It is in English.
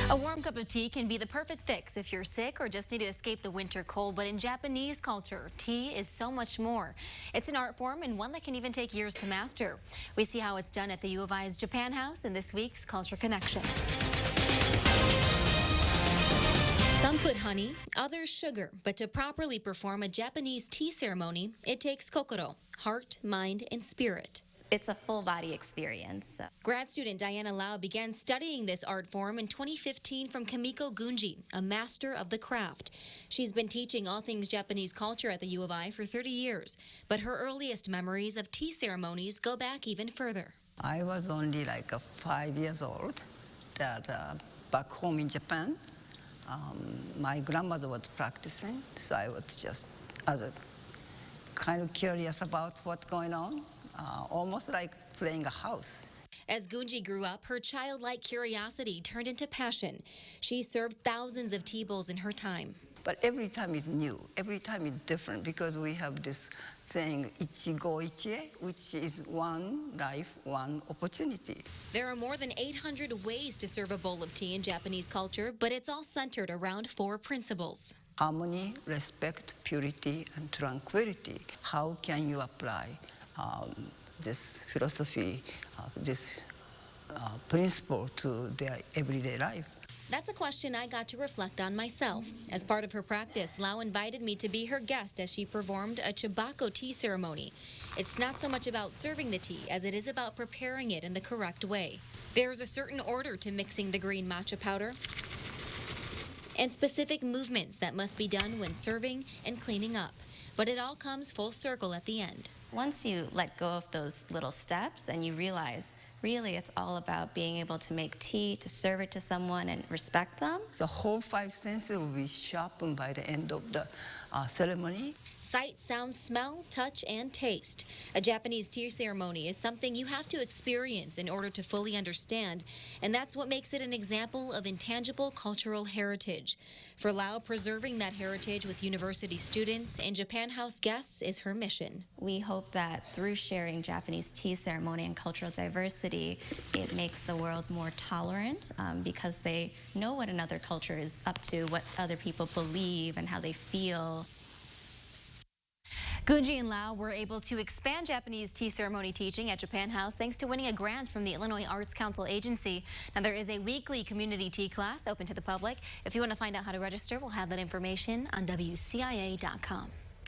A warm cup of tea can be the perfect fix if you're sick or just need to escape the winter cold. But in Japanese culture, tea is so much more. It's an art form and one that can even take years to master. We see how it's done at the U of I's Japan House in this week's Culture Connection. Some put honey, others sugar, but to properly perform a Japanese tea ceremony, it takes kokoro, heart, mind, and spirit. It's a full body experience. Grad student Diana Lau began studying this art form in 2015 from Kimiko Gunji, a master of the craft. She's been teaching all things Japanese culture at the U of I for 30 years, but her earliest memories of tea ceremonies go back even further. I was only like 5 years old. Back home in Japan, my grandmother was practicing, so I was just kind of curious about what's going on, almost like playing a house. As Gunji grew up, her childlike curiosity turned into passion. She served thousands of tea bowls in her time. But every time it's new, every time it's different, because we have this saying, Ichigo Ichie, which is one life, one opportunity. There are more than 800 ways to serve a bowl of tea in Japanese culture, but it's all centered around 4 principles. Harmony, respect, purity, and tranquility. How can you apply this philosophy, this principle to their everyday life? That's a question I got to reflect on myself. As part of her practice, Lau invited me to be her guest as she performed a Chibako tea ceremony. It's not so much about serving the tea as it is about preparing it in the correct way. There's a certain order to mixing the green matcha powder and specific movements that must be done when serving and cleaning up. But it all comes full circle at the end. Once you let go of those little steps and you realize, really, it's all about being able to make tea, to serve it to someone and respect them. The whole 5 senses will be sharpened by the end of the ceremony. Sight, sound, smell, touch, and taste. A Japanese tea ceremony is something you have to experience in order to fully understand, and that's what makes it an example of intangible cultural heritage. For Lau, preserving that heritage with university students and Japan House guests is her mission. We hope that through sharing Japanese tea ceremony and cultural diversity, it makes the world more tolerant because they know what another culture is up to, what other people believe, and how they feel. Gunji and Lau were able to expand Japanese tea ceremony teaching at Japan House thanks to winning a grant from the Illinois Arts Council Agency. Now, there is a weekly community tea class open to the public. If you want to find out how to register, we'll have that information on WCIA.com.